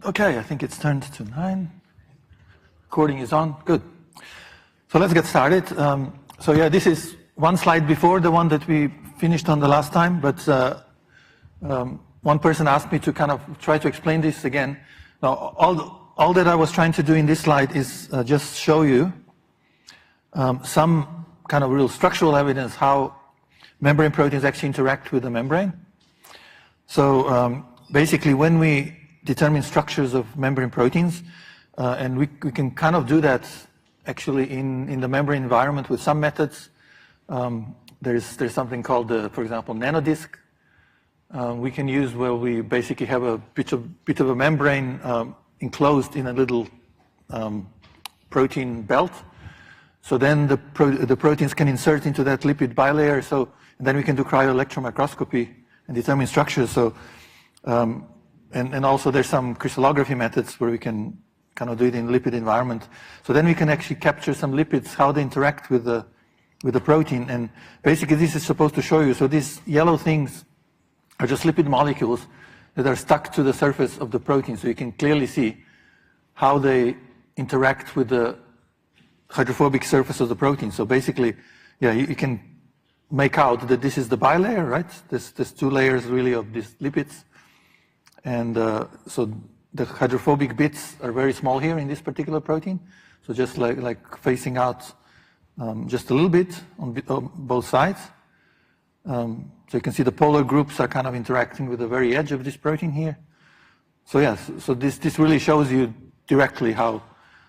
Okay, I think it's turned to 9. Recording is on. Good. So let's get started. So yeah, this is one slide before the one that we finished on the last time, but one person asked me to kind of try to explain this again. Now, all that I was trying to do in this slide is just show you some kind of real structural evidence how membrane proteins actually interact with the membrane. So basically, when we determine structures of membrane proteins, and we can kind of do that actually in the membrane environment with some methods. There's something called, for example, nanodisk. We can use where we basically have a bit of a membrane enclosed in a little protein belt. So then the proteins can insert into that lipid bilayer. So and then we can do cryo-electron microscopy and determine structures. So and also there's some crystallography methods where we can kind of do it in lipid environment. So then we can actually capture some lipids, how they interact with the protein. And basically this is supposed to show you, so these yellow things are just lipid molecules that are stuck to the surface of the protein. So you can clearly see how they interact with the hydrophobic surface of the protein. So basically, yeah, you can make out that this is the bilayer, right? There's two layers really of these lipids. And so the hydrophobic bits are very small here in this particular protein. So just like facing out just a little bit on both sides. So you can see the polar groups are kind of interacting with the very edge of this protein here. So yes, so this really shows you directly how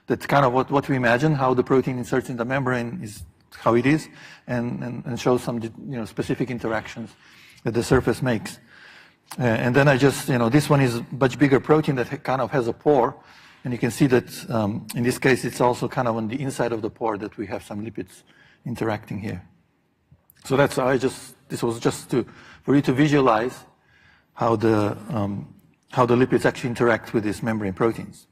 that's kind of what we imagine, how the protein inserts in the membrane is how it is, and shows some specific interactions that the surface makes. And then I just, this one is a much bigger protein that kind of has a pore. And you can see that in this case, it's also kind of on the inside of the pore that we have some lipids interacting here. So that's, this was just for you to visualize how the lipids actually interact with these membrane proteins.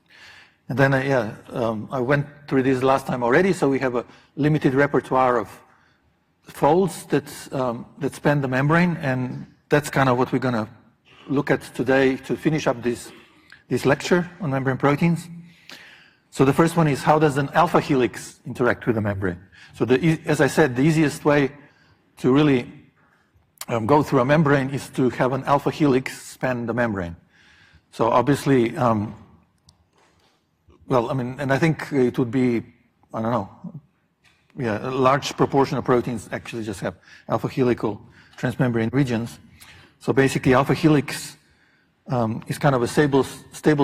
And then, I went through this last time already. So we have a limited repertoire of folds that span the membrane. And that's kind of what we're going to look at today to finish up this lecture on membrane proteins. So the first one is, how does an alpha helix interact with the membrane? So as I said, the easiest way to really go through a membrane is to have an alpha helix span the membrane. So obviously, and I think it would be, I don't know, a large proportion of proteins actually just have alpha helical transmembrane regions. So basically, alpha helix is kind of a stable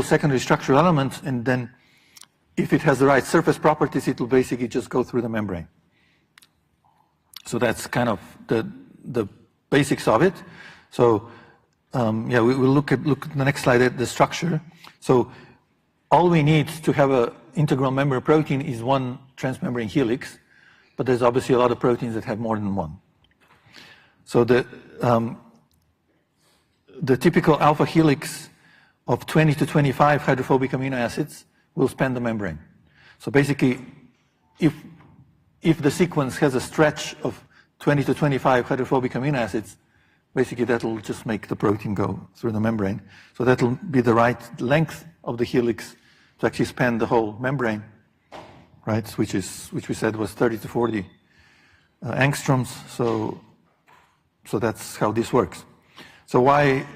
secondary structural element, and then if it has the right surface properties, it will basically just go through the membrane. So that's kind of the basics of it. So we will look at the next slide at the structure. So all we need to have an integral membrane protein is one transmembrane helix, but there's obviously a lot of proteins that have more than one. So the typical alpha helix of 20 to 25 hydrophobic amino acids will span the membrane. So basically, if the sequence has a stretch of 20 to 25 hydrophobic amino acids, basically that will just make the protein go through the membrane. So that will be the right length of the helix to actually span the whole membrane, right? Which we said was 30 to 40 angstroms. So that's how this works. So why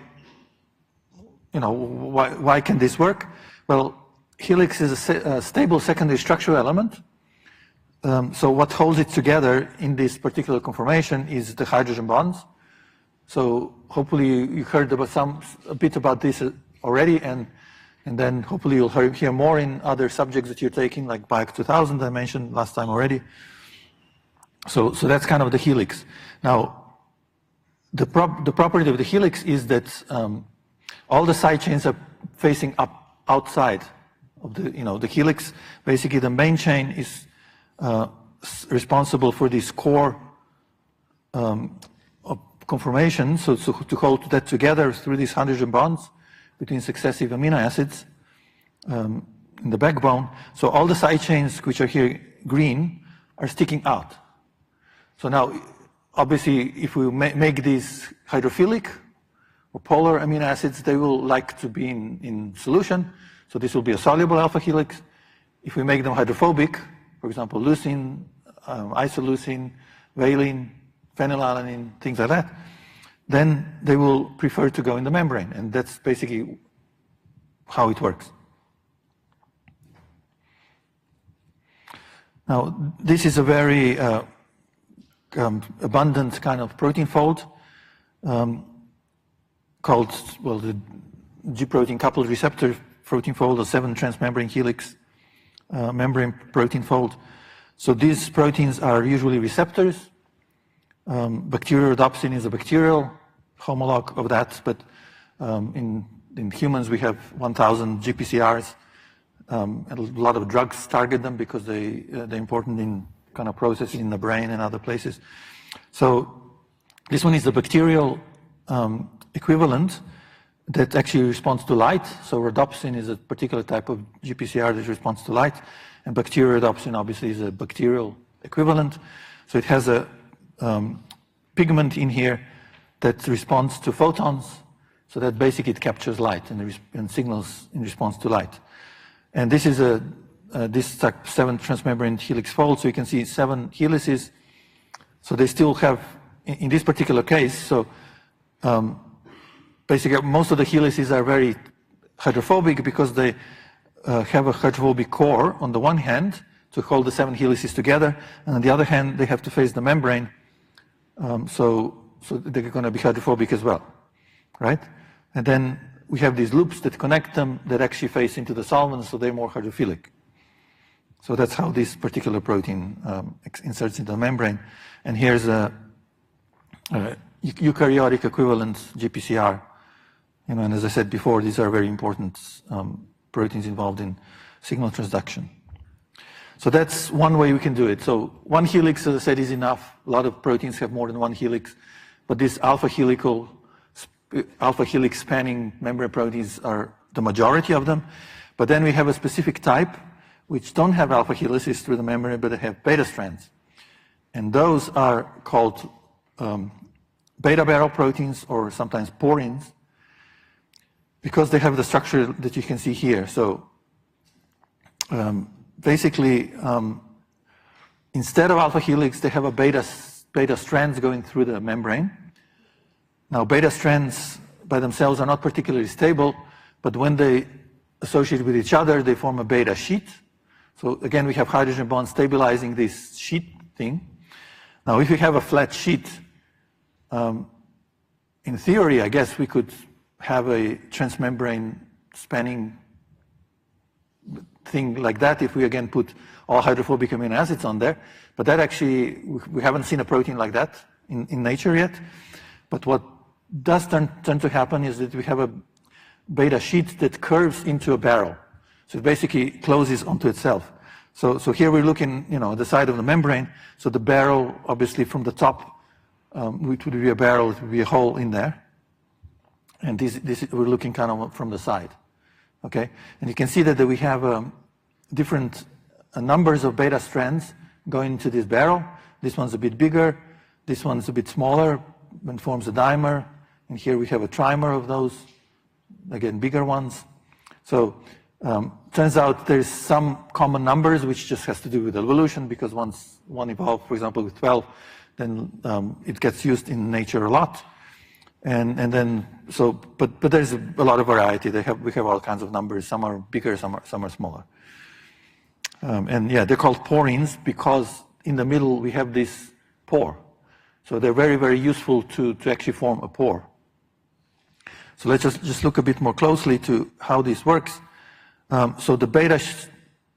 can this work? Well, helix is a stable secondary structural element. So what holds it together in this particular conformation is the hydrogen bonds. So hopefully you heard a bit about this already, and then hopefully you'll hear more in other subjects that you're taking, like BIOL2200 I mentioned last time already. So that's kind of the helix. Now, the property of the helix is that all the side chains are facing up outside of the helix. Basically, the main chain is responsible for this core of conformation. So to hold that together through these hydrogen bonds between successive amino acids in the backbone. So all the side chains, which are here green, are sticking out. So now, obviously, if we make these hydrophilic or polar amino acids, they will like to be in solution. So this will be a soluble alpha helix. If we make them hydrophobic, for example, leucine, isoleucine, valine, phenylalanine, things like that, then they will prefer to go in the membrane, and that's basically how it works. Now, this is a very abundant kind of protein fold called, well, the G-protein coupled receptor protein fold, or 7 transmembrane helix membrane protein fold. So these proteins are usually receptors. Bacterial rhodopsin is a bacterial homolog of that, but in humans we have 1,000 GPCRs. A lot of drugs target them because they're important in kind of processing in the brain and other places. So this one is the bacterial equivalent that actually responds to light. So rhodopsin is a particular type of GPCR that responds to light, and bacterial rhodopsin obviously is a bacterial equivalent. So it has a pigment in here that responds to photons, so that basically it captures light and signals in response to light. And this is this type 7 transmembrane helix fold, so you can see 7 helices. So they still have, in this particular case, so basically most of the helices are very hydrophobic because they have a hydrophobic core on the one hand to hold the 7 helices together, and on the other hand they have to face the membrane, so they're going to be hydrophobic as well, right? And then we have these loops that connect them that actually face into the solvent, so they're more hydrophilic. So that's how this particular protein inserts into the membrane. And here's a eukaryotic equivalent GPCR. And as I said before, these are very important proteins involved in signal transduction. So that's one way we can do it. So 1 helix, as I said, is enough. A lot of proteins have more than 1 helix, but these alpha helix spanning membrane proteins are the majority of them. But then we have a specific type which don't have alpha helices through the membrane, but they have beta strands. And those are called beta barrel proteins, or sometimes porins, because they have the structure that you can see here. So basically, instead of alpha helix, they have a beta strands going through the membrane. Now, beta strands by themselves are not particularly stable, but when they associate with each other, they form a beta sheet. So again, we have hydrogen bonds stabilizing this sheet thing. Now, if we have a flat sheet, in theory, I guess we could have a transmembrane spanning thing like that if we again put all hydrophobic amino acids on there. But that actually, we haven't seen a protein like that in nature yet. But what does tend to happen is that we have a beta sheet that curves into a barrel. So it basically closes onto itself. So here we're looking, the side of the membrane. So the barrel, obviously from the top, it would be a barrel, it would be a hole in there. And we're looking kind of from the side, okay? And you can see that we have different numbers of beta strands going into this barrel. This one's a bit bigger, this one's a bit smaller and forms a dimer. And here we have a trimer of those, again, bigger ones. So turns out there's some common numbers, which just has to do with evolution, because once one evolved, for example, with 12, then it gets used in nature a lot. And then, but there's a lot of variety. We have all kinds of numbers. Some are bigger, some are smaller. And yeah, they're called porins because in the middle we have this pore. So they're very, very useful to actually form a pore. So let's just look a bit more closely to how this works. So the beta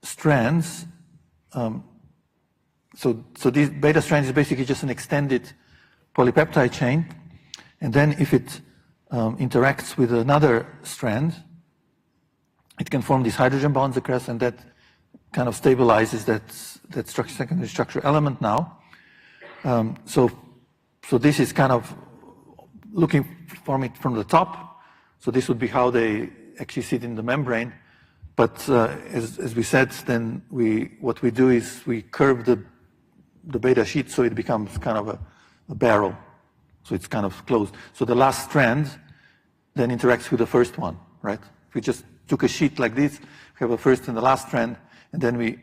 strands, so these beta strands is basically just an extended polypeptide chain. And then if it interacts with another strand, it can form these hydrogen bonds across, and that kind of stabilizes that secondary structure element now. So this is kind of looking from it from the top. So this would be how they actually sit in the membrane. But as we said, then what we do is we curve the beta sheet so it becomes kind of a barrel. So it's kind of closed. So the last strand then interacts with the first one, right? If we just took a sheet like this, we have a first and the last strand, and then we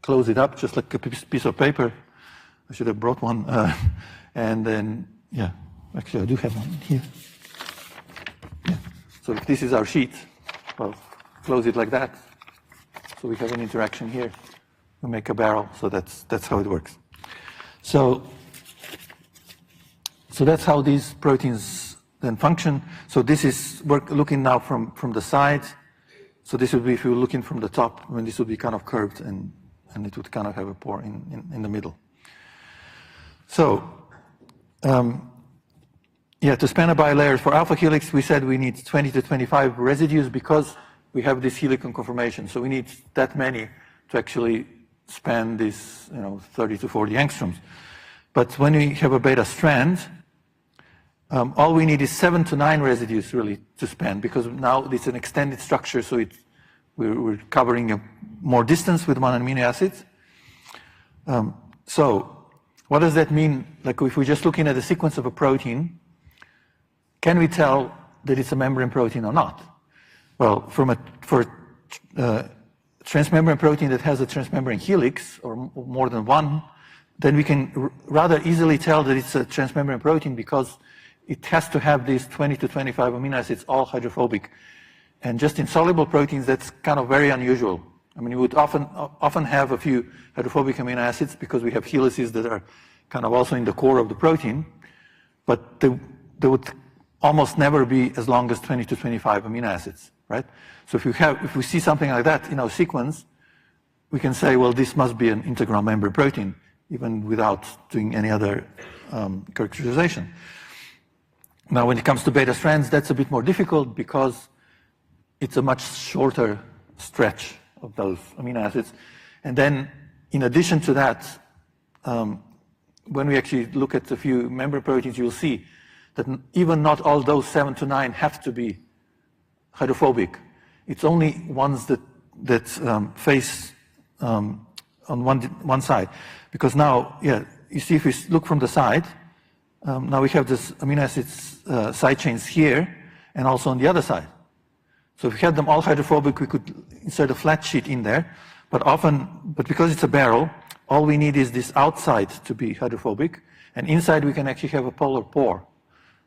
close it up just like a piece of paper. I should have brought one. And then, yeah, actually I do have one here. Yeah. So if this is our sheet, well, close it like that. So we have an interaction here. We make a barrel, so that's how it works. So that's how these proteins then function. So this is looking now from the side. So this would be if you were looking from the top, when this would be kind of curved and it would kind of have a pore in the middle. So, yeah, to span a bilayer for alpha helix, we said we need 20 to 25 residues because we have this helical conformation. So we need that many to actually span this, 30 to 40 angstroms. But when we have a beta strand, all we need is 7 to 9 residues really to span, because now it's an extended structure, so we're covering more distance with one amino acid. So what does that mean? Like if we're just looking at the sequence of a protein, can we tell that it's a membrane protein or not? Well, for a transmembrane protein that has a transmembrane helix, or more than one, then we can rather easily tell that it's a transmembrane protein because it has to have these 20 to 25 amino acids, all hydrophobic. And just in soluble proteins, that's kind of very unusual. I mean, you would often have a few hydrophobic amino acids because we have helices that are kind of also in the core of the protein, but they would almost never be as long as 20 to 25 amino acids, right? So if we see something like that in our sequence, we can say, well, this must be an integral membrane protein, even without doing any other characterization. Now, when it comes to beta strands, that's a bit more difficult because it's a much shorter stretch of those amino acids. And then, in addition to that, when we actually look at a few membrane proteins, you'll see that even not all those 7 to 9 have to be hydrophobic. It's only ones that face on one side. Because now, yeah, you see if we look from the side, now we have this amino acids side chains here and also on the other side. So if we had them all hydrophobic, we could insert a flat sheet in there. But because it's a barrel, all we need is this outside to be hydrophobic, and inside we can actually have a polar pore.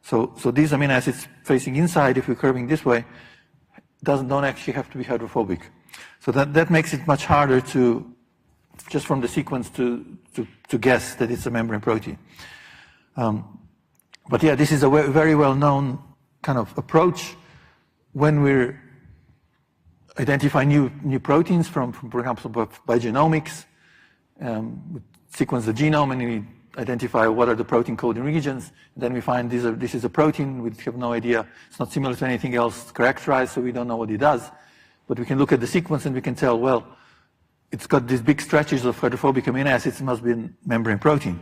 So these amino acids facing inside, if we're curving this way, don't actually have to be hydrophobic. So that makes it much harder to, just from the sequence, to guess that it's a membrane protein. But yeah, this is a very well-known kind of approach when we're identifying new proteins from for example, by genomics. We sequence the genome and we identify what are the protein coding regions. And then we find this is a protein. We have no idea. It's not similar to anything else characterized, so we don't know what it does. But we can look at the sequence and we can tell, well, it's got these big stretches of hydrophobic amino acids. It must be a membrane protein.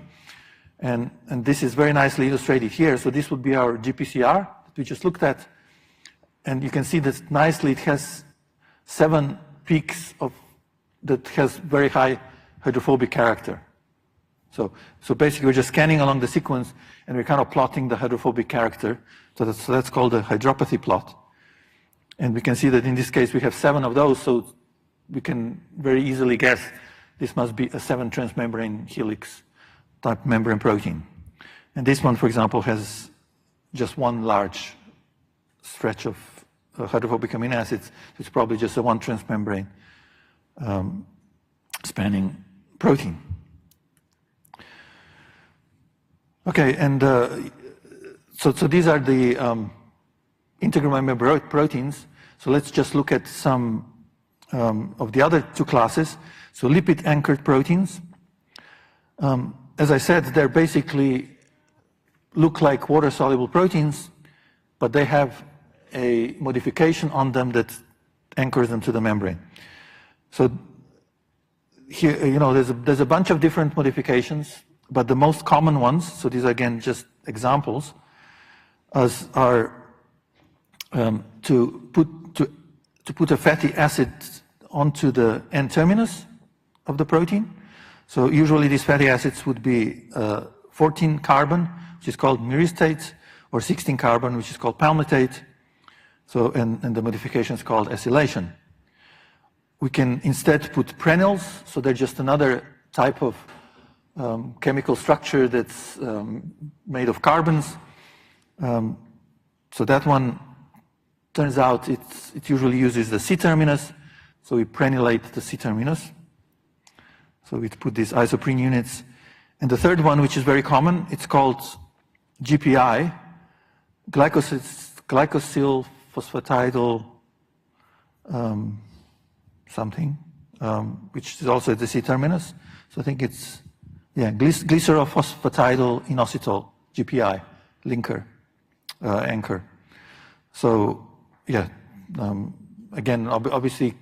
And this is very nicely illustrated here. So this would be our GPCR that we just looked at. And you can see that nicely it has 7 peaks that has very high hydrophobic character. So basically we're just scanning along the sequence and we're kind of plotting the hydrophobic character. So that's called a hydropathy plot. And we can see that in this case we have 7 of those, so we can very easily guess this must be a 7 transmembrane helix type membrane protein. And this one, for example, has just one large stretch of hydrophobic amino acids. It's probably just a 1 transmembrane spanning protein. Okay, and so these are the integral membrane proteins. So let's just look at some of the other 2 classes. So lipid anchored proteins. As I said, they're basically look like water-soluble proteins, but they have a modification on them that anchors them to the membrane. So here, there's a bunch of different modifications, but the most common ones, so these are again just examples, are to put a fatty acid onto the N-terminus of the protein. So usually these fatty acids would be 14 carbon, which is called myristate, or 16 carbon, which is called palmitate. So, and the modification is called acylation. We can instead put prenyls, so they're just another type of chemical structure that's made of carbons. So that one turns out it usually uses the C-terminus, so we prenylate the C-terminus. So we put these isoprene units. And the third one, which is very common, it's called GPI, glycosyl phosphatidyl something, which is also the C-terminus. So I think it's, yeah, glycerophosphatidyl inositol, GPI, linker, anchor. So, yeah, again, obviously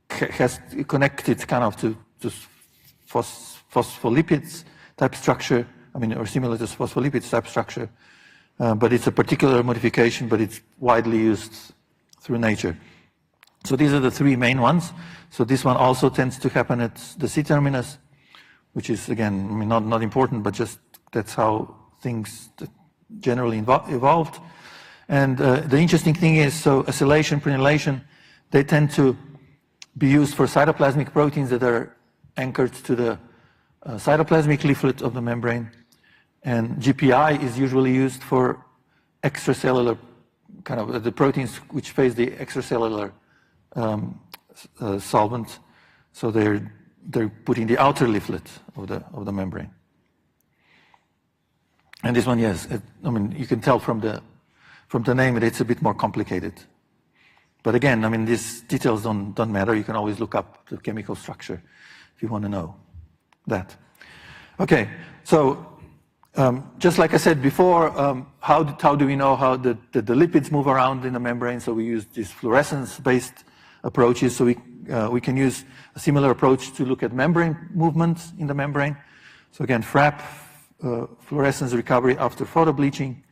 has connected kind of to phospholipids type structure, I mean, or similar to phospholipids type structure, but it's a particular modification, but it's widely used through nature. So these are the three main ones. So this one also tends to happen at the C-terminus, which is, again, I mean, not important, but just that's how things generally evolved. And the interesting thing is, so acylation, prenylation, they tend to be used for cytoplasmic proteins that are anchored to the cytoplasmic leaflet of the membrane. And GPI is usually used for extracellular, kind of the proteins which face the extracellular solvent. So they're put in the outer leaflet of the membrane. And this one, yes, I mean, you can tell from the name that it's a bit more complicated. But again, I mean, these details don't matter. You can always look up the chemical structure if you want to know that. Okay, so just like I said before, how do we know how the lipids move around in the membrane? So we use these fluorescence-based approaches. So we can use a similar approach to look at membrane movements in the membrane. So again, FRAP, fluorescence recovery after photobleaching.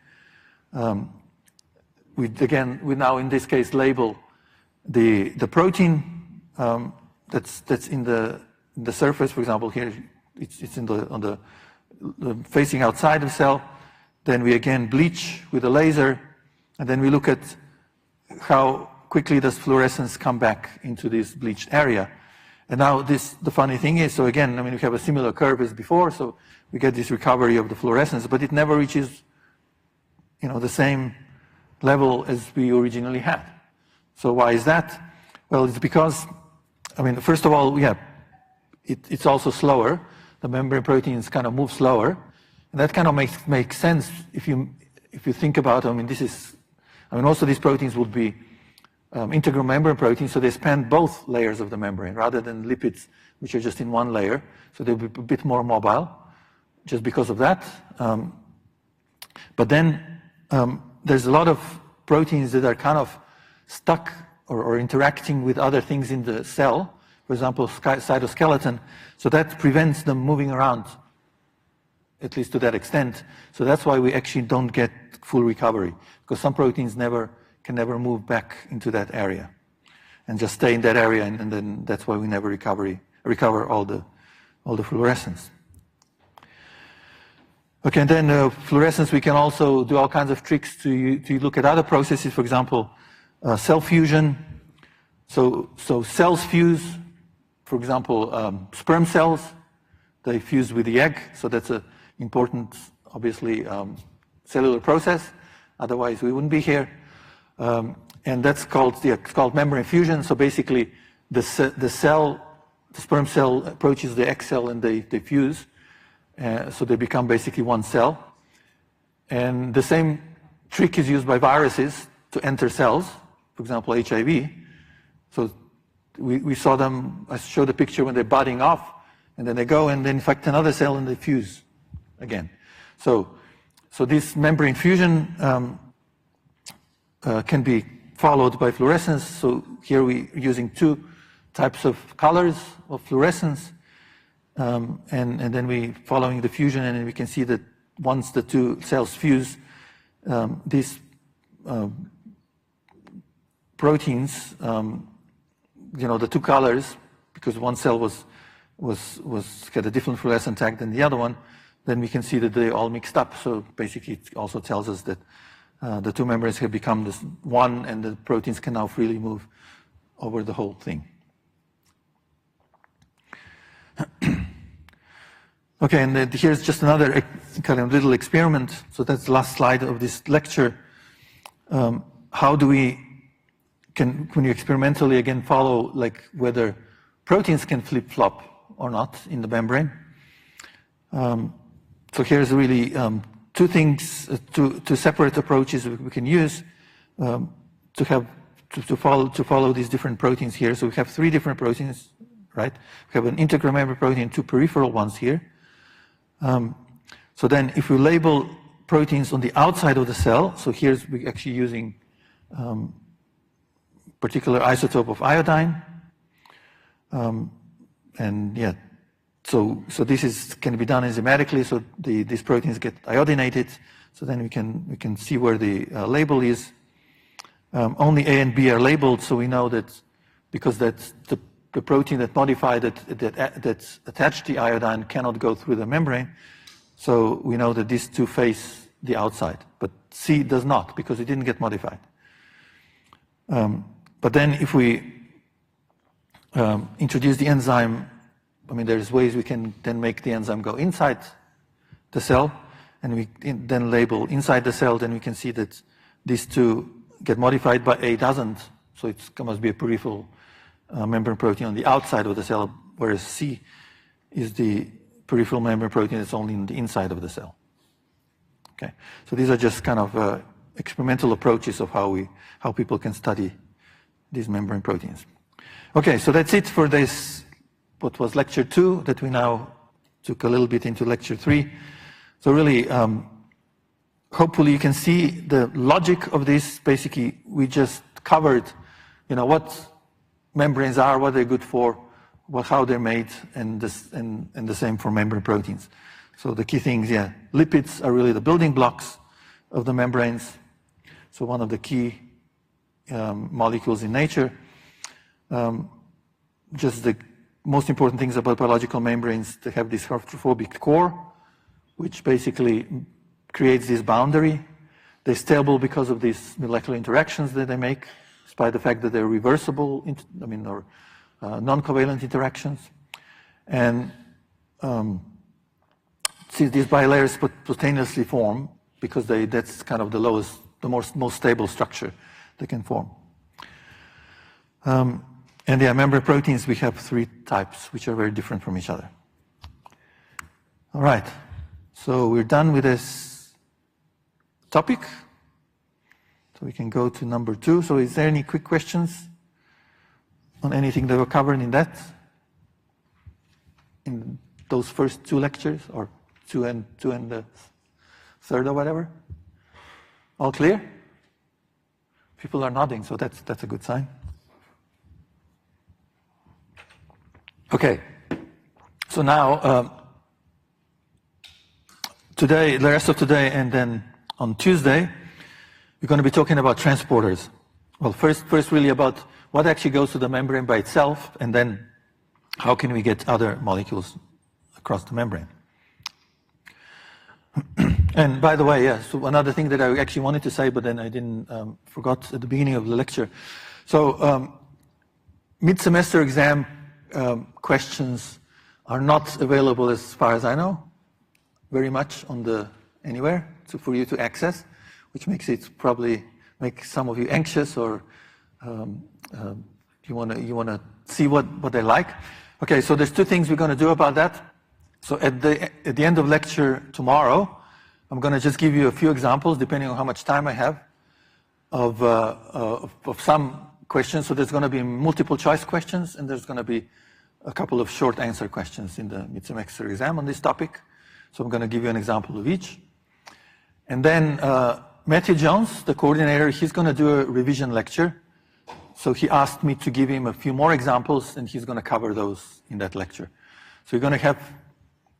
We now in this case label the protein that's in the surface. For example, here it's on the facing outside the cell. Then we again bleach with a laser, and then we look at how quickly does fluorescence come back into this bleached area. And now the funny thing is, so again, I mean, we have a similar curve as before, so we get this recovery of the fluorescence, but it never reaches, the same level as we originally had. So why is that? Well, it's because, I mean, first of all, yeah, it's also slower. The membrane proteins kind of move slower, and that kind of makes sense if you think about. I mean, most of these proteins would be integral membrane proteins, so they span both layers of the membrane rather than lipids, which are just in one layer. So they'll be a bit more mobile, just because of that. But then there's a lot of proteins that are kind of stuck or interacting with other things in the cell. For example, cytoskeleton. So that prevents them moving around, at least to that extent. So that's why we actually don't get full recovery, because some proteins can never move back into that area and just stay in that area, and then that's why we never recover all the fluorescence. Okay, and then fluorescence, we can also do all kinds of tricks to look at other processes. For example, cell fusion. So cells fuse. For example, sperm cells, they fuse with the egg, so that's an important, obviously, cellular process. Otherwise, we wouldn't be here. And that's called membrane fusion. So basically, the sperm cell approaches the egg cell, and they fuse. So they become basically one cell. And the same trick is used by viruses to enter cells, for example, HIV. So we saw them, I showed the picture when they're budding off, and then they go and they infect another cell and they fuse again. So this membrane fusion can be followed by fluorescence. So here we're using two types of colors of fluorescence, and then we following the fusion, and then we can see that once the two cells fuse, these proteins, the two colors, because one cell had a different fluorescent tag than the other one, then we can see that they all mixed up. So basically, it also tells us that the two membranes have become this one, and the proteins can now freely move over the whole thing. Okay, and here's just another kind of little experiment. So that's the last slide of this lecture. How do can you experimentally again follow like whether proteins can flip-flop or not in the membrane? So here's really two things, two separate approaches we can use to follow these different proteins here. So we have three different proteins, right? We have an intramembrane protein, two peripheral ones here. So then if we label proteins on the outside of the cell, so here's we're actually using particular isotope of iodine. And yeah, so this can be done enzymatically, so these proteins get iodinated, so then we can see where the label is. Only A and B are labeled, so we know that because that's the protein that modified that's attached to the iodine cannot go through the membrane. So we know that these two face the outside, but C does not because it didn't get modified. But then if we introduce the enzyme, I mean, there's ways we can then make the enzyme go inside the cell, and we then label inside the cell, then we can see that these two get modified, but A doesn't. So it must be a peripheral membrane protein on the outside of the cell, whereas C is the peripheral membrane protein that's only on the inside of the cell. Okay, so these are just kind of experimental approaches of how people can study these membrane proteins. Okay, so that's it for this, what was lecture 2, that we now took a little bit into lecture 3. So really, hopefully you can see the logic of this. Basically, we just covered, what membranes are, what they're good for, how they're made, and the same for membrane proteins. So the key things, lipids are really the building blocks of the membranes. So one of the key molecules in nature. Just the most important things about biological membranes, they have this hydrophobic core, which basically creates this boundary. They're stable because of these molecular interactions that they make, despite the fact that they're reversible, or non-covalent interactions. And since these bilayers spontaneously form, because that's kind of the most stable structure they can form. And membrane proteins, we have 3 types, which are very different from each other. All right, so we're done with this topic. So we can go to number 2. So is there any quick questions on anything that were covered in those first 2 lectures, or 2 and the 3rd or whatever? All clear? People are nodding, so that's a good sign. Okay, so now today, the rest of today, and then on Tuesday, we're going to be talking about transporters. Well, first really about what actually goes to the membrane by itself, and then how can we get other molecules across the membrane. And by the way, so another thing that I actually wanted to say, but then I didn't, forgot at the beginning of the lecture. So mid-semester exam questions are not available, as far as I know, very much anywhere for you to access, which makes it probably make some of you anxious, or you want to see what they like. Okay, so there's 2 things we're going to do about that. So at the end of lecture tomorrow, I'm going to just give you a few examples, depending on how much time I have, of some questions. So there's going to be multiple choice questions, and there's going to be a couple of short answer questions in the mid-semester exam on this topic. So I'm going to give you an example of each. And then Matthew Jones, the coordinator, he's going to do a revision lecture. So he asked me to give him a few more examples, and he's going to cover those in that lecture. So you're going to have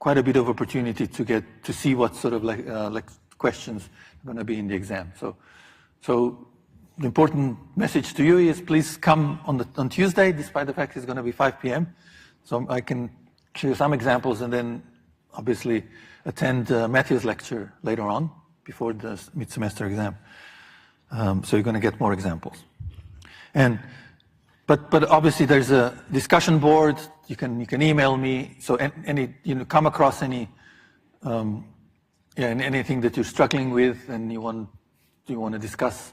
quite a bit of opportunity to see what sort of like questions are going to be in the exam. So the important message to you is please come on Tuesday, despite the fact it's going to be 5 p.m. So I can show you some examples, and then obviously attend Matthew's lecture later on before the mid-semester exam. So you're going to get more examples. But obviously there's a discussion board. You can email me. So any come across any anything that you're struggling with and you want to discuss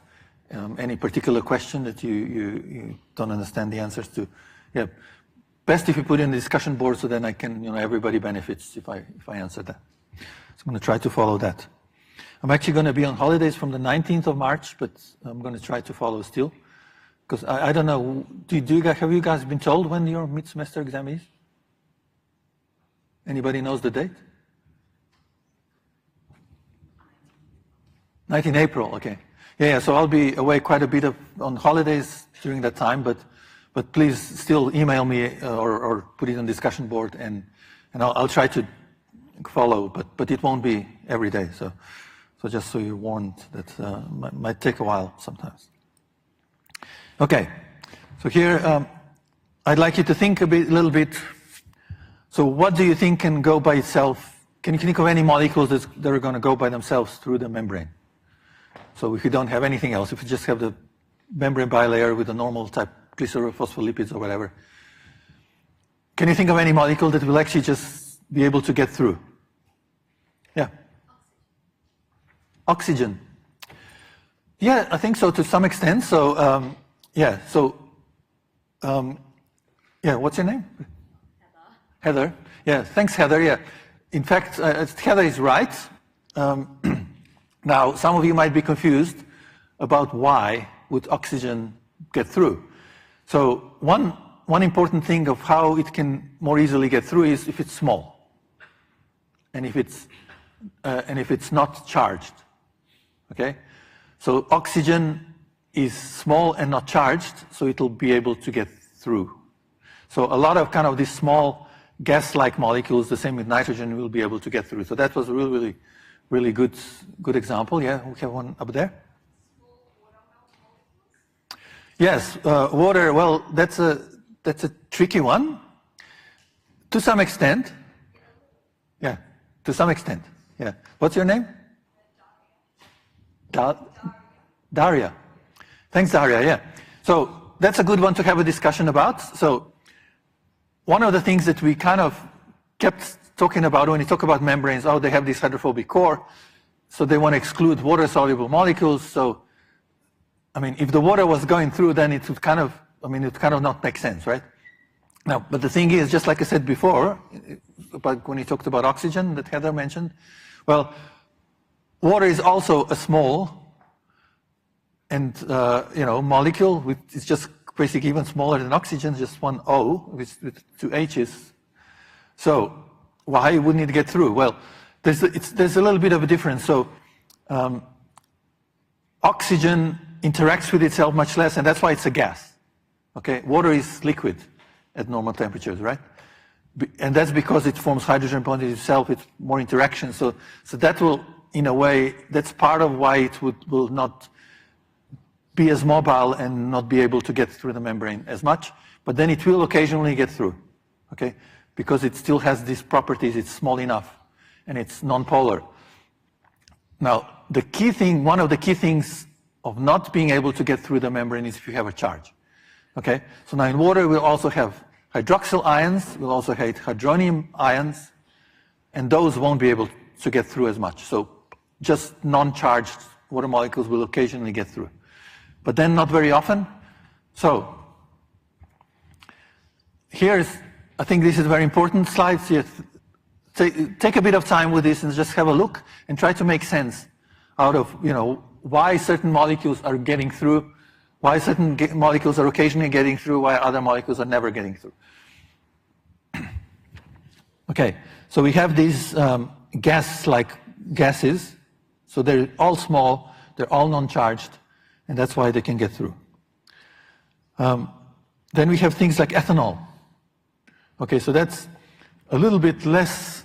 any particular question that you don't understand the answers to. Yeah, best if you put in the discussion board so then I can everybody benefits if I answer that. So I'm going to try to follow that. I'm actually going to be on holidays from the 19th of March, but I'm going to try to follow still. Because I don't know, have you guys been told when your mid-semester exam is? Anybody knows the date? 19 April, okay. Yeah, so I'll be away quite a bit on holidays during that time, but please still email me or put it on discussion board and I'll try to follow, but it won't be every day. So just so you're warned that might take a while sometimes. Okay, so here I'd like you to think a little bit. So what do you think can go by itself? Can you think of any molecules that are going to go by themselves through the membrane? So if you don't have anything else, if you just have the membrane bilayer with a normal type glycerophospholipids or whatever, can you think of any molecule that will actually just be able to get through? Yeah. Oxygen. Yeah, I think so to some extent. So what's your name? Heather. Yeah, thanks, Heather. Yeah, in fact, Heather is right. Now, some of you might be confused about why would oxygen get through. So one important thing of how it can more easily get through is if it's small, and if it's not charged. Okay, so oxygen is small and not charged, so it'll be able to get through. So a lot of kind of these small gas-like molecules, the same with nitrogen, will be able to get through. So that was a really good example. Yeah, we have one up there. Yes, water. Well, that's a tricky one. To some extent. Yeah, to some extent. Yeah. What's your name? Daria. Thanks, Daria. Yeah. So that's a good one to have a discussion about. So one of the things that we kind of kept talking about when we talk about membranes, they have this hydrophobic core, so they want to exclude water-soluble molecules. So, I mean, if the water was going through, then it would kind of not make sense, right? Now, but the thing is, just like I said before, about when he talked about oxygen that Heather mentioned, well, water is also a small and molecule. It's just basically even smaller than oxygen, just one O with two H's. So why wouldn't it get through? Well, there's a little bit of a difference. So oxygen interacts with itself much less, and that's why it's a gas. Okay, water is liquid at normal temperatures, right? And that's because it forms hydrogen bonds itself. It's more interaction. So that will, in a way, that's part of why it will not be as mobile and not be able to get through the membrane as much. But then it will occasionally get through, okay? Because it still has these properties. It's small enough, and it's non-polar. Now, one of the key things of not being able to get through the membrane is if you have a charge, okay? So now in water, we'll also have hydroxyl ions, we'll also have hydronium ions, and those won't be able to get through as much. So just non-charged water molecules will occasionally get through, but then not very often. So I think this is a very important slide. So take a bit of time with this and just have a look and try to make sense out of, why certain molecules are getting through, why certain molecules are occasionally getting through, why other molecules are never getting through. Okay, so we have these gas-like gases. So they're all small, they're all non-charged, and that's why they can get through. Then we have things like ethanol. Okay, so that's a little bit less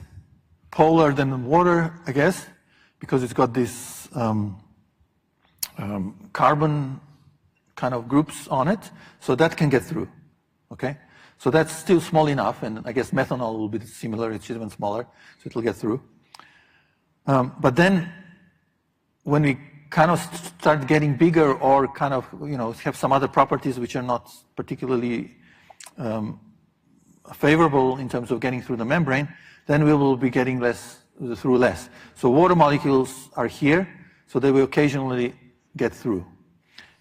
polar than water, I guess, because it's got this carbon kind of groups on it, so that can get through, okay? So that's still small enough, and I guess methanol will be similar, it's even smaller, so it'll get through. But then when we kind of start getting bigger or kind of, have some other properties which are not particularly favorable in terms of getting through the membrane, then we will be getting through less. So water molecules are here, so they will occasionally get through.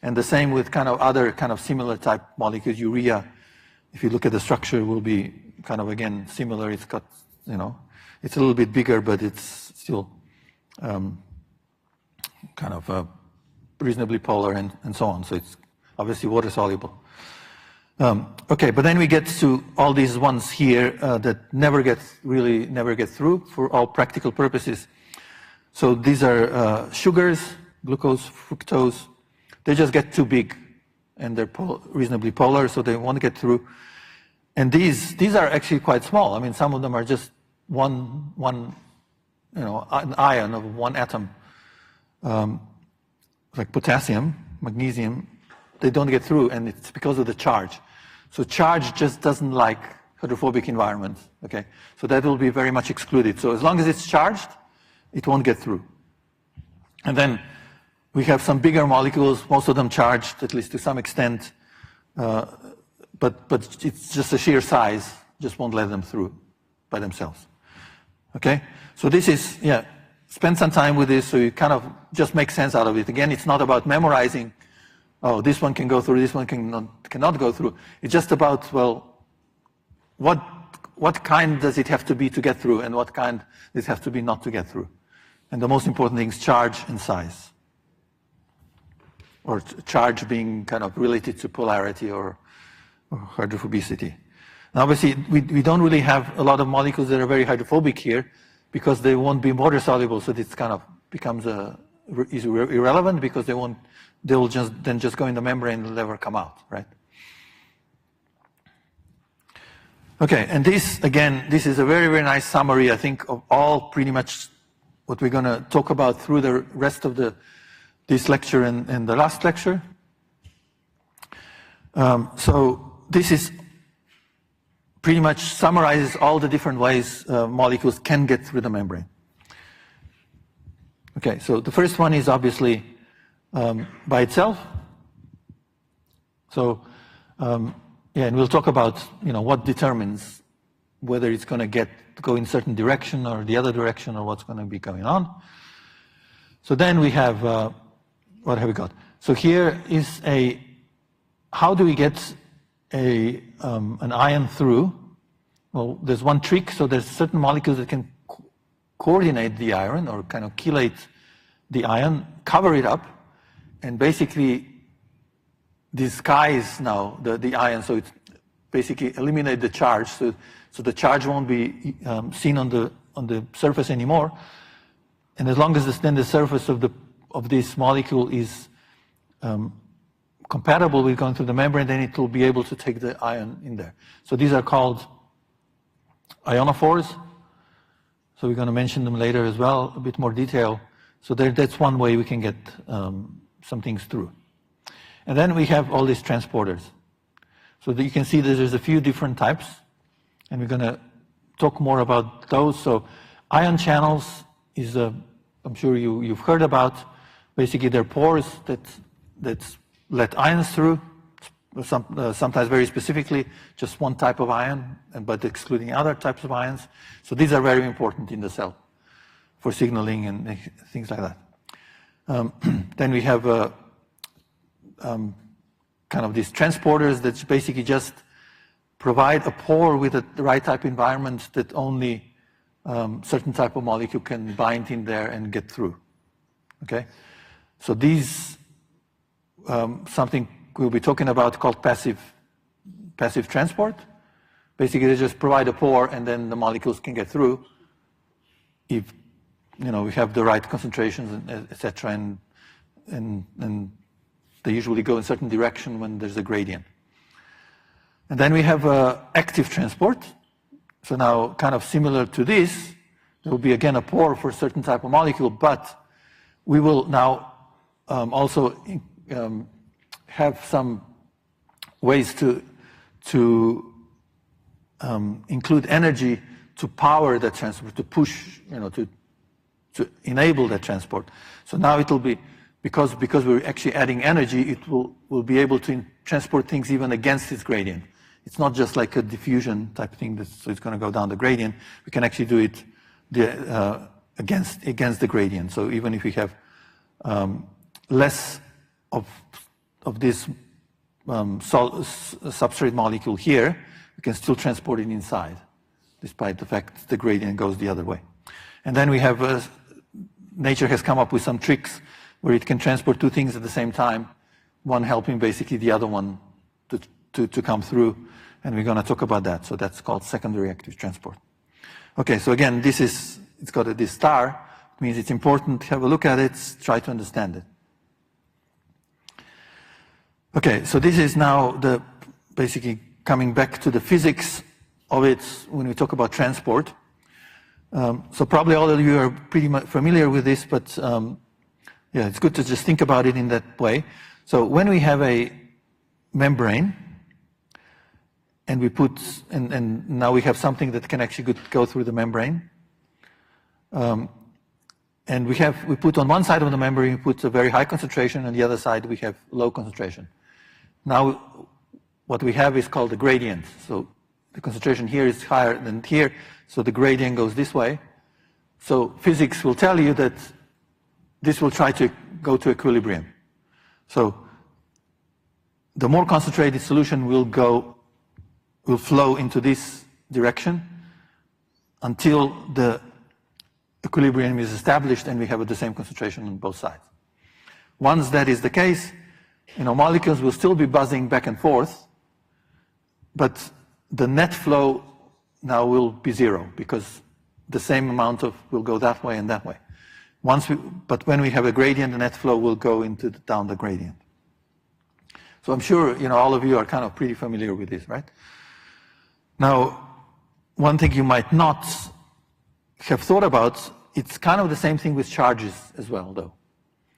And the same with kind of other kind of similar type molecules. Urea, if you look at the structure, will be kind of, again, similar. It's got, it's a little bit bigger, but it's still kind of reasonably polar and so on. So it's obviously water soluble. Okay, but then we get to all these ones here that never get through for all practical purposes. So these are sugars, glucose, fructose. They just get too big, and they're reasonably polar, so they won't get through. And these are actually quite small. I mean, some of them are just one an ion of one atom, like potassium, magnesium. They don't get through, and it's because of the charge. So charge just doesn't like hydrophobic environments. Okay, so that will be very much excluded. So as long as it's charged, it won't get through. And then we have some bigger molecules, most of them charged, at least to some extent, but it's just the sheer size just won't let them through by themselves. Okay, so this is, spend some time with this so you kind of just make sense out of it. Again, it's not about memorizing, oh, this one can go through, this one cannot go through. It's just about, well, what kind does it have to be to get through, and what kind does it have to be not to get through? And the most important thing is charge and size, or charge being kind of related to polarity or hydrophobicity. Now, obviously, we don't really have a lot of molecules that are very hydrophobic here because they won't be water soluble, so this kind of becomes irrelevant because they will just go in the membrane and never come out, right? Okay, and this is a very, very nice summary, I think, of all pretty much what we're going to talk about through the rest of this lecture and the last lecture. So this is pretty much summarizes all the different ways molecules can get through the membrane. Okay, so the first one is obviously by itself. So, and we'll talk about what determines whether it's going to go in certain direction or the other direction, or what's going to be going on. So then we have what have we got? So here is how do we get an ion through? Well, there's one trick. So there's certain molecules that can coordinate the ion or kind of chelate the ion, cover it up, and basically disguise now the ion. So it's basically eliminate the charge. So the charge won't be seen on the surface anymore. And as long as then the surface of this molecule is compatible with going through the membrane, then it will be able to take the ion in there. So these are called ionophores. So we're going to mention them later as well, a bit more detail. So that's one way we can get some things through. And then we have all these transporters. So that you can see that there's a few different types, and we're going to talk more about those. So ion channels is I'm sure you've heard about. Basically, they're pores that let ions through, sometimes very specifically, just one type of ion, but excluding other types of ions. So these are very important in the cell for signaling and things like that. Then we have kind of these transporters that basically just provide a pore with the right type of environment that only certain type of molecule can bind in there and get through. Okay, so these something we'll be talking about called passive transport. Basically, they just provide a pore, and then the molecules can get through if we have the right concentrations, etc. And they usually go in a certain direction when there's a gradient. And then we have active transport. So now, kind of similar to this, there will be again a pore for a certain type of molecule, but we will now also have some ways to include energy to power the transport, to push, to enable that transport. So now it will be because we're actually adding energy, it will be able to transport things even against its gradient. It's not just like a diffusion type thing, so it's going to go down the gradient. We can actually do it against the gradient. So even if we have less of this substrate molecule here, we can still transport it inside, despite the fact that the gradient goes the other way. And then we have, nature has come up with some tricks where it can transport two things at the same time, one helping basically the other one to come through, and we're going to talk about that. So that's called secondary active transport. Okay, so again, it's got this star. It means it's important to have a look at it, try to understand it. Okay, so this is now basically coming back to the physics of it when we talk about transport. So probably all of you are pretty much familiar with this, but yeah, it's good to just think about it in that way. So when we have a membrane, and we put, and now we have something that can actually go through the membrane. And we put on one side of the membrane, we put a very high concentration, and the other side we have low concentration. Now, what we have is called the gradient. So the concentration here is higher than here, so the gradient goes this way. So physics will tell you that this will try to go to equilibrium. So the more concentrated solution will flow into this direction until the equilibrium is established and we have the same concentration on both sides. Once that is the case, molecules will still be buzzing back and forth, but the net flow now will be zero because the same amount will go that way and that way. But when we have a gradient, the net flow will go down the gradient. So I'm sure all of you are kind of pretty familiar with this, right? Now, one thing you might not have thought about, it's kind of the same thing with charges as well, though.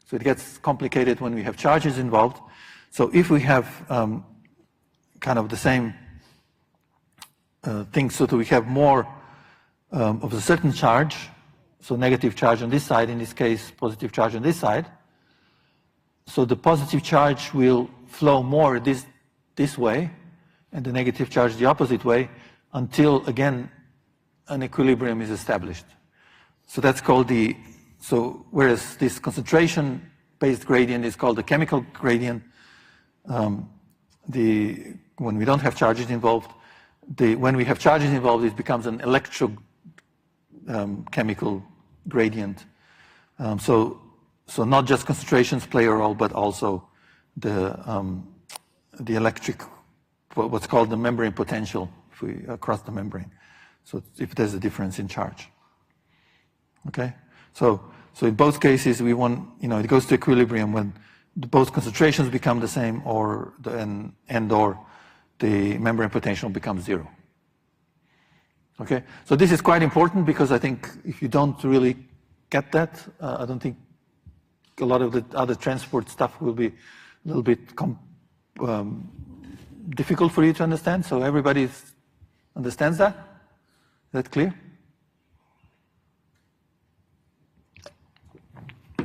So it gets complicated when we have charges involved. So if we have kind of the same thing, so that we have more of a certain charge, so negative charge on this side, in this case, positive charge on this side, so the positive charge will flow more this way, and the negative charge the opposite way, until, again, an equilibrium is established. So that's called whereas this concentration-based gradient is called the chemical gradient, when we don't have charges involved, when we have charges involved, it becomes an electrochemical gradient. So not just concentrations play a role, but also the electric, what's called the membrane potential across the membrane. So if there's a difference in charge. Okay? So in both cases, we want, it goes to equilibrium when both concentrations become the same or the membrane potential becomes zero. Okay? So this is quite important because I think if you don't really get that, I don't think a lot of the other transport stuff will be a little bit difficult for you to understand. So everybody understands that? Is that clear?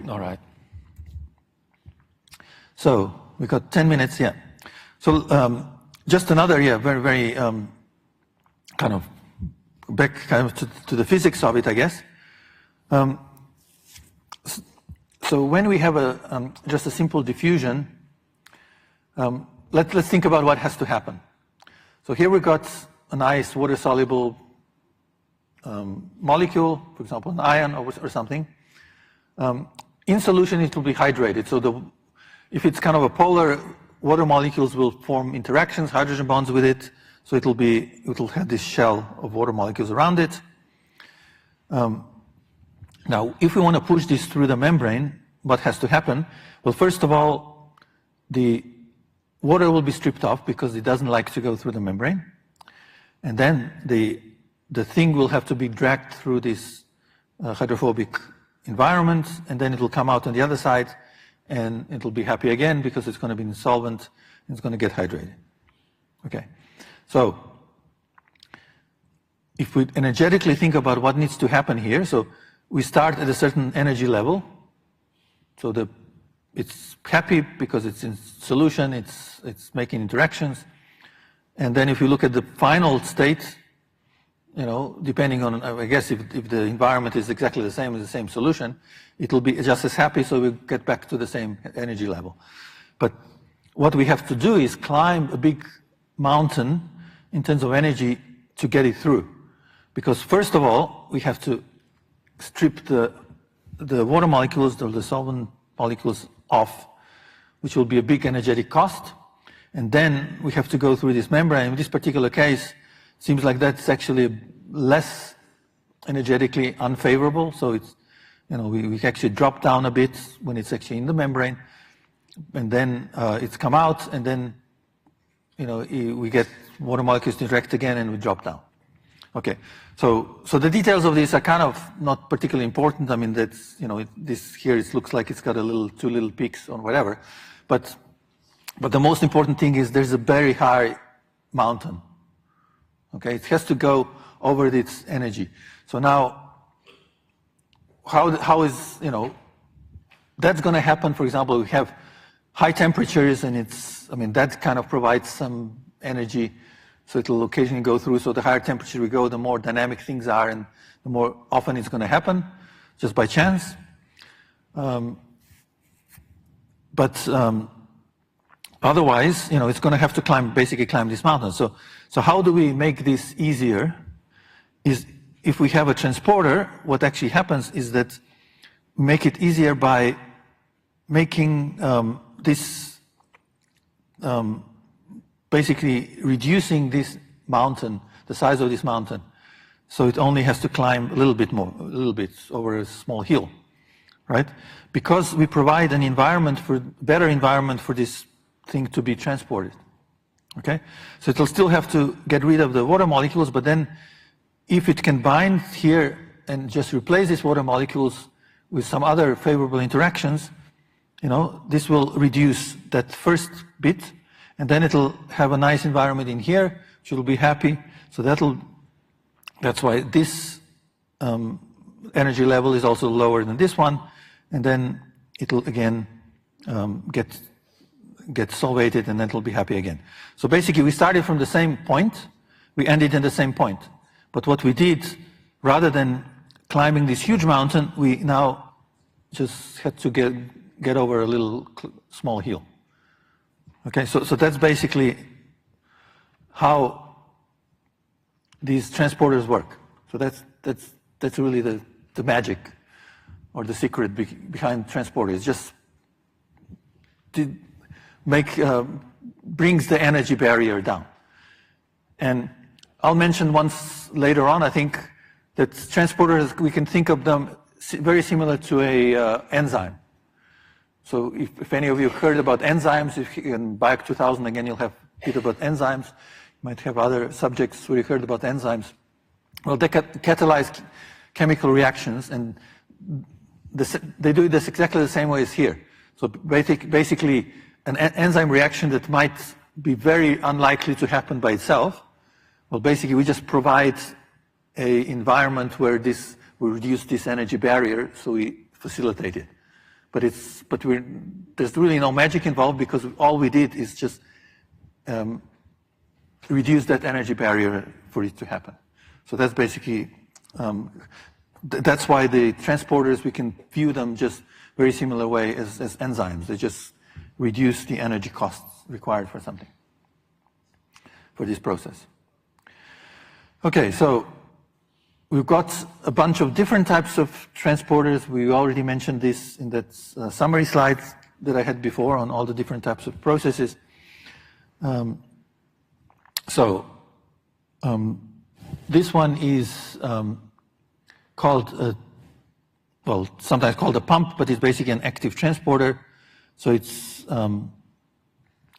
All right. So we got 10 minutes, yeah. So just another, very, very kind of back to the physics of it, I guess. So when we have just a simple diffusion, let's think about what has to happen. So here we got a nice water-soluble molecule, for example, an ion or something. In solution, it will be hydrated. So if it's kind of a polar, water molecules will form interactions, hydrogen bonds with it. So it will have this shell of water molecules around it. Now, if we want to push this through the membrane, what has to happen? Well, first of all, the water will be stripped off because it doesn't like to go through the membrane. And then the thing will have to be dragged through this hydrophobic environment, and then it will come out on the other side, and it will be happy again because it's going to be in solvent, and it's going to get hydrated. Okay, so if we energetically think about what needs to happen here, so we start at a certain energy level, so it's happy because it's in solution, it's making interactions. And then if you look at the final state, depending on, I guess if the environment is exactly the same as the same solution, it'll be just as happy, so we'll get back to the same energy level. But what we have to do is climb a big mountain in terms of energy to get it through. Because first of all, we have to strip the water molecules, the solvent molecules off, which will be a big energetic cost. And then we have to go through this membrane. In this particular case, seems like that's actually less energetically unfavorable. So it's, we actually drop down a bit when it's actually in the membrane, and then it's come out, and then, we get water molecules to interact again, and we drop down. Okay, so the details of this are kind of not particularly important. I mean, that's, this here, it looks like it's got two little peaks or whatever, but the most important thing is there's a very high mountain. Okay, it has to go over its energy. So now, how is, that's going to happen? For example, we have high temperatures, and that kind of provides some energy, so it'll occasionally go through. So the higher temperature we go, the more dynamic things are, and the more often it's going to happen, just by chance. Otherwise, it's going to have to basically climb this mountain. So how do we make this easier? Is if we have a transporter, what actually happens is that we make it easier by making this, basically reducing this mountain, the size of this mountain, so it only has to climb a little bit over a small hill, right? Because we provide an better environment for this thing to be transported. Okay, so it'll still have to get rid of the water molecules, but then if it can bind here and just replace these water molecules with some other favorable interactions, this will reduce that first bit, and then it'll have a nice environment in here, which will be happy. So that's why this energy level is also lower than this one, and then it'll again get solvated, and then it'll be happy again. So basically, we started from the same point, we ended in the same point. But what we did, rather than climbing this huge mountain, we now just had to get over a little small hill. Okay, so that's basically how these transporters work. So that's really the magic or the secret behind transporters. Just brings the energy barrier down. And I'll mention once later on, I think, that transporters, we can think of them very similar to a enzyme. So if any of you heard about enzymes, if in BIOL2000, again, you'll have a bit about enzymes. You might have other subjects where you heard about enzymes. Well, they catalyze chemical reactions, and they do this exactly the same way as here. So basically, an enzyme reaction that might be very unlikely to happen by itself, well, basically, we just provide an environment where we reduce this energy barrier, so we facilitate it. But there's really no magic involved, because all we did is just reduce that energy barrier for it to happen. So that's basically, that's why the transporters, we can view them just very similar way as enzymes. They just reduce the energy costs required for something, for this process. Okay, so we've got a bunch of different types of transporters. We already mentioned this in that summary slide that I had before on all the different types of processes. This one is called, sometimes called a pump, but it's basically an active transporter. So it's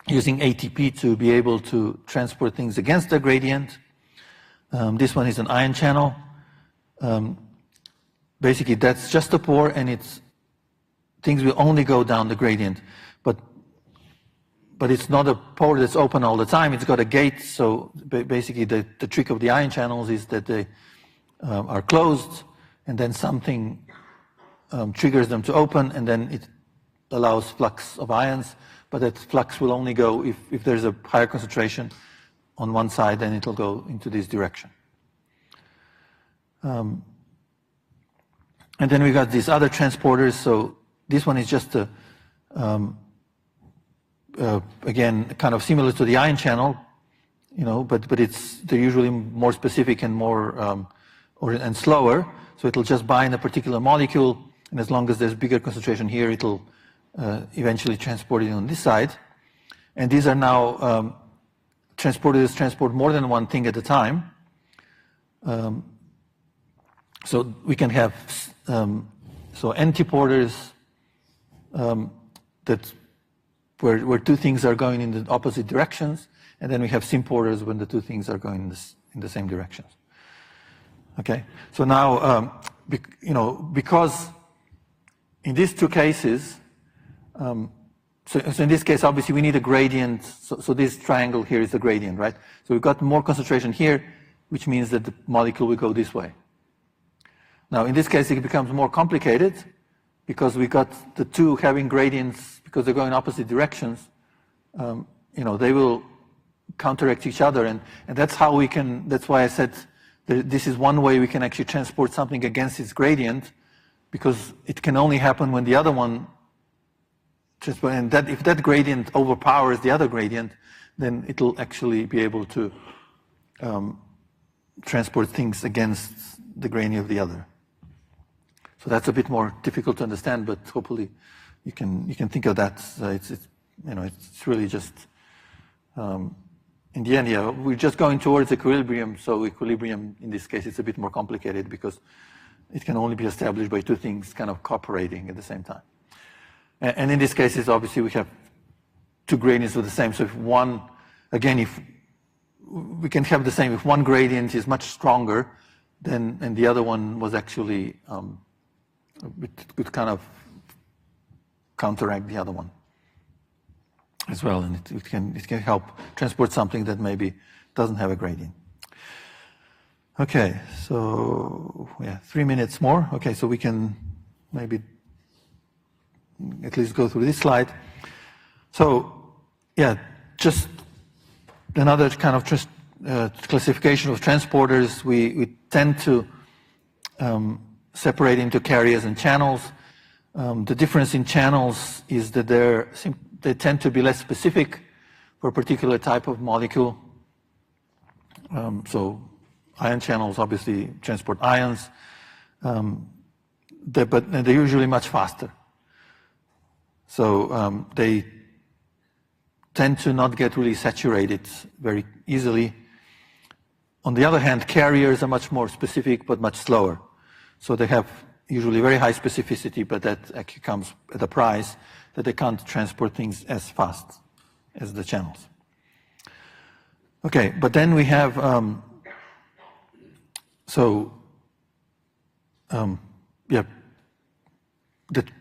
using ATP to be able to transport things against the gradient. This one is an ion channel. Basically, that's just a pore, and things will only go down the gradient. But it's not a pore that's open all the time. It's got a gate. So basically, the trick of the ion channels is that they are closed, and then something triggers them to open, and then allows flux of ions, but that flux will only go if there's a higher concentration on one side, then it'll go into this direction. And then we got these other transporters. So this one is just again, kind of similar to the ion channel, but they're usually more specific and more and slower. So it'll just bind a particular molecule, and as long as there's bigger concentration here, it'll eventually transport it on this side. And these are now transporters transport more than one thing at a time. So we can have antiporters that where two things are going in the opposite directions, and then we have symporters when the two things are going in the same directions. Okay, so now because in these two cases, so in this case, obviously we need a gradient. So this triangle here is the gradient, right? So we've got more concentration here, which means that the molecule will go this way. Now, in this case, it becomes more complicated because we got the two having gradients because they're going opposite directions. They will counteract each other, and that's how we can. That's why I said this is one way we can actually transport something against its gradient, because it can only happen when the other one transport. And that if that gradient overpowers the other gradient, then it'll actually be able to transport things against the gradient of the other. So that's a bit more difficult to understand, but hopefully you can think of that. It's really just in the end, we're just going towards equilibrium. So equilibrium in this case is a bit more complicated because it can only be established by two things kind of cooperating at the same time. And in this case, obviously we have two gradients of the same. So if one, again, if we can have the same, if one gradient is much stronger, and the other one was actually it could kind of counteract the other one as well, and it can help transport something that maybe doesn't have a gradient. Okay, so 3 minutes more. Okay, so we can maybe at least go through this slide. So just another kind of classification of transporters. We tend to separate into carriers and channels. The difference in channels is that they tend to be less specific for a particular type of molecule. So ion channels obviously transport ions, but they're usually much faster. So they tend to not get really saturated very easily. On the other hand, carriers are much more specific but much slower. So they have usually very high specificity, but that actually comes at a price that they can't transport things as fast as the channels. Okay, but then we have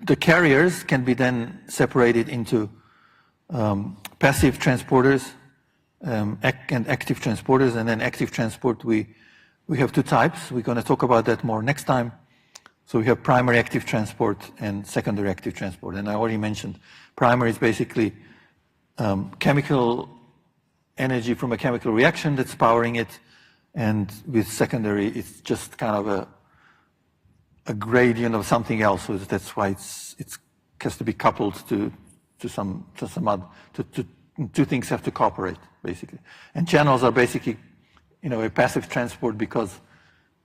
the carriers can be then separated into passive transporters and active transporters, and then active transport we have two types. We're going to talk about that more next time. So we have primary active transport and secondary active transport. And I already mentioned primary is basically chemical energy from a chemical reaction that's powering it, and with secondary it's just kind of a gradient of something else. So that's why it has to be coupled to some other. Two things have to cooperate basically. And channels are basically a passive transport because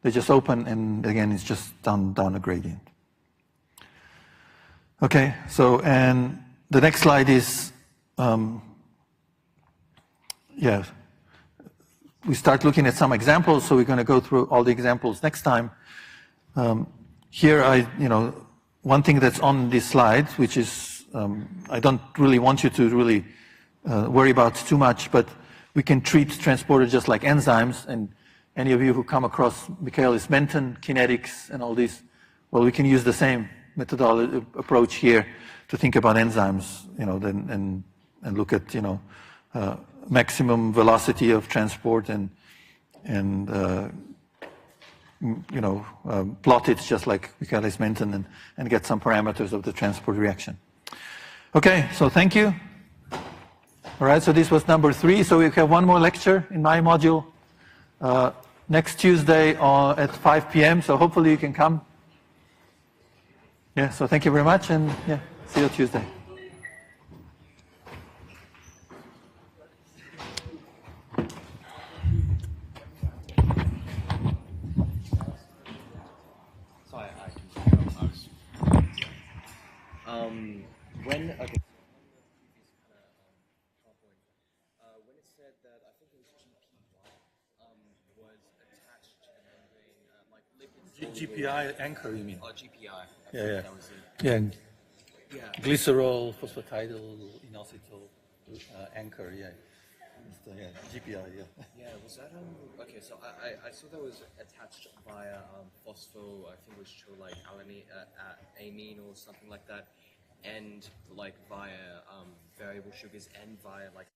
they just open, and again, it's just down a gradient. Okay, so, and the next slide is, we start looking at some examples, so we're going to go through all the examples next time. Here, one thing that's on this slide, which is, I don't really want you to really worry about too much, but we can treat transporters just like enzymes, and any of you who come across Michaelis-Menten kinetics and all this, well, we can use the same methodology approach here to think about enzymes, and look at maximum velocity of transport and plot it just like Michaelis-Menten and get some parameters of the transport reaction. Okay, so thank you. All right, so this was number 3. So we have one more lecture in my module next Tuesday at 5 p.m. So hopefully you can come. Yeah, so thank you very much, and yeah, see you Tuesday. When okay. When it said that I think it was GP1 was attached to the membrane, like lipids. GPI anchor, you mean? Oh, GPI. Yeah. That was it. Yeah. Yeah. Glycerol, phosphatidyl, inositol anchor. Yeah. Yeah. GPI. Yeah. Yeah. Was that Okay, so I saw that was attached via phospho. I think it was to like amine or something like that, and like via variable sugars and via like